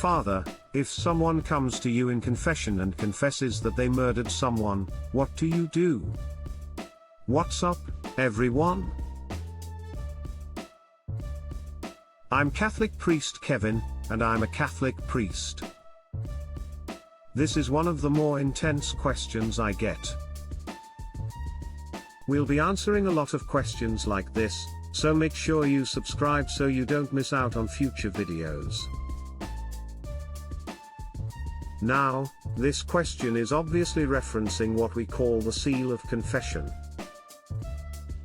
Father, if someone comes to you in confession and confesses that they murdered someone, what do you do? What's up, everyone? I'm Catholic priest Kevin, and I'm a Catholic priest. This is one of the more intense questions I get. We'll be answering a lot of questions like this, so make sure you subscribe so you don't miss out on future videos. Now, this question is obviously referencing what we call the seal of confession.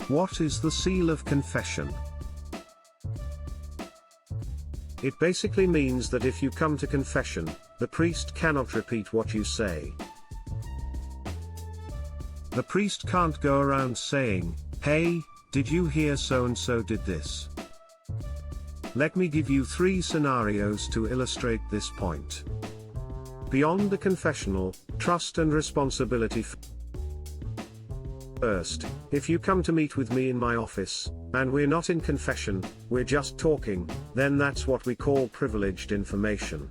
What is the seal of confession? It basically means that if you come to confession, the priest cannot repeat what you say. The priest can't go around saying, "Hey, did you hear so-and-so did this?" Let me give you 3 scenarios to illustrate this point. Beyond the confessional, trust and responsibility. First, if you come to meet with me in my office, and we're not in confession, we're just talking, then that's what we call privileged information.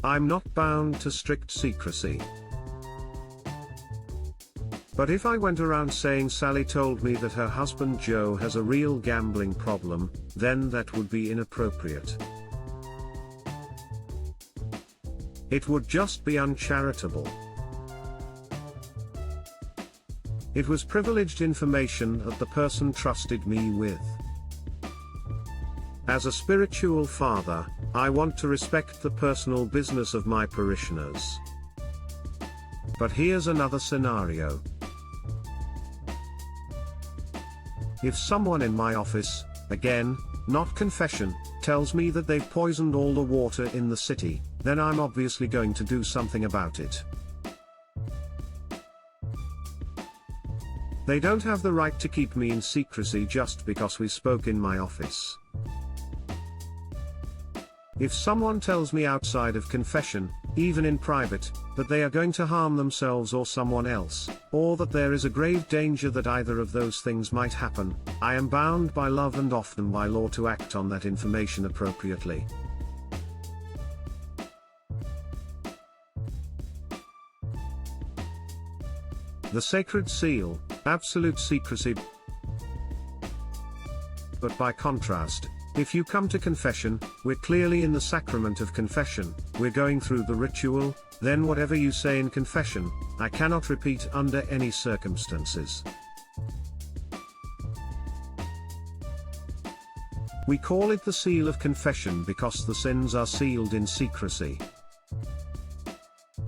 I'm not bound to strict secrecy. But if I went around saying Sally told me that her husband Joe has a real gambling problem, then that would be inappropriate. It would just be uncharitable. It was privileged information that the person trusted me with. As a spiritual father, I want to respect the personal business of my parishioners. But here's another scenario. If someone in my office, again, not confession, tells me that they've poisoned all the water in the city, then I'm obviously going to do something about it. They don't have the right to keep me in secrecy just because we spoke in my office. If someone tells me outside of confession, even in private, that they are going to harm themselves or someone else, or that there is a grave danger that either of those things might happen, I am bound by love and often by law to act on that information appropriately. The sacred seal, absolute secrecy. But by contrast, if you come to confession, we're clearly in the Sacrament of Confession, we're going through the ritual, then whatever you say in confession, I cannot repeat under any circumstances. We call it the seal of confession because the sins are sealed in secrecy.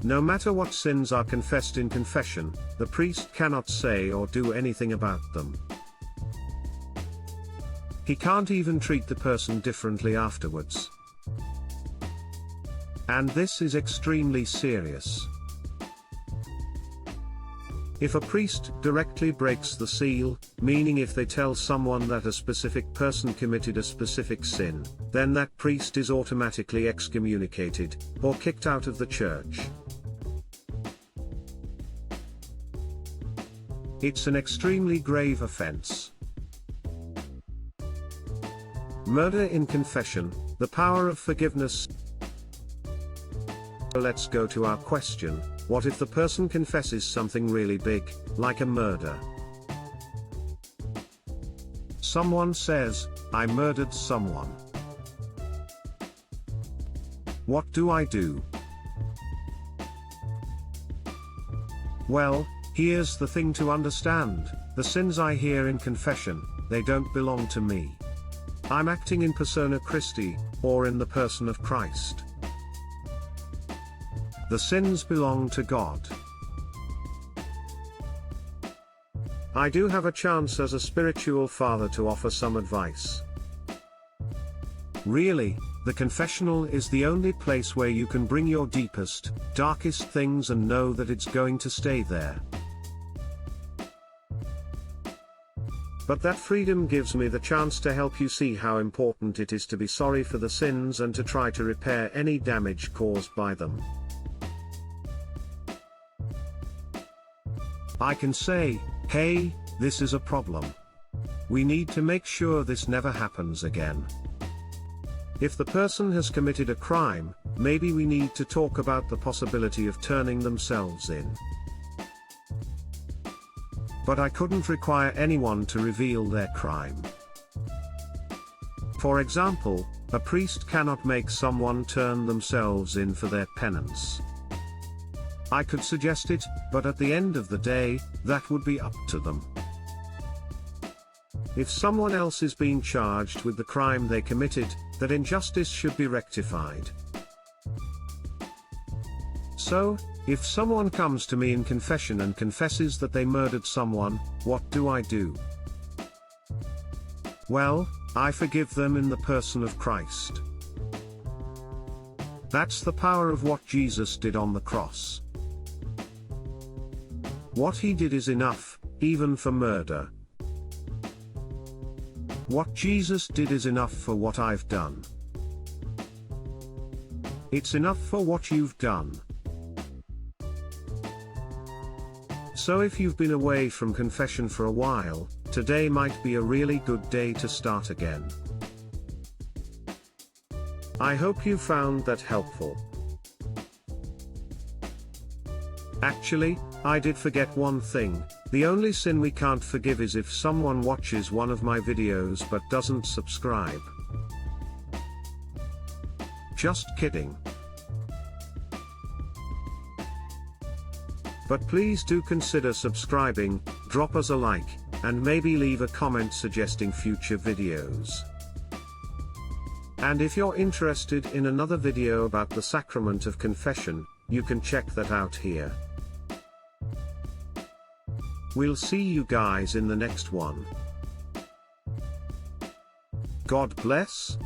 No matter what sins are confessed in confession, the priest cannot say or do anything about them. He can't even treat the person differently afterwards. And this is extremely serious. If a priest directly breaks the seal, meaning if they tell someone that a specific person committed a specific sin, then that priest is automatically excommunicated, or kicked out of the church. It's an extremely grave offense. Murder in confession, the power of forgiveness. So let's go to our question, what if the person confesses something really big, like a murder? Someone says, I murdered someone. What do I do? Well, here's the thing to understand, the sins I hear in confession, they don't belong to me. I'm acting in persona Christi, or in the person of Christ. The sins belong to God. I do have a chance as a spiritual father to offer some advice. Really, the confessional is the only place where you can bring your deepest, darkest things and know that it's going to stay there. But that freedom gives me the chance to help you see how important it is to be sorry for the sins and to try to repair any damage caused by them. I can say, hey, this is a problem. We need to make sure this never happens again. If the person has committed a crime, maybe we need to talk about the possibility of turning themselves in. But I couldn't require anyone to reveal their crime. For example, a priest cannot make someone turn themselves in for their penance. I could suggest it, but at the end of the day, that would be up to them. If someone else is being charged with the crime they committed, that injustice should be rectified. So, if someone comes to me in confession and confesses that they murdered someone, what do I do? Well, I forgive them in the person of Christ. That's the power of what Jesus did on the cross. What he did is enough, even for murder. What Jesus did is enough for what I've done. It's enough for what you've done. So if you've been away from confession for a while, today might be a really good day to start again. I hope you found that helpful. Actually, I did forget one thing. The only sin we can't forgive is if someone watches one of my videos but doesn't subscribe. Just kidding. But please do consider subscribing, drop us a like, and maybe leave a comment suggesting future videos. And if you're interested in another video about the Sacrament of Confession, you can check that out here. We'll see you guys in the next one. God bless.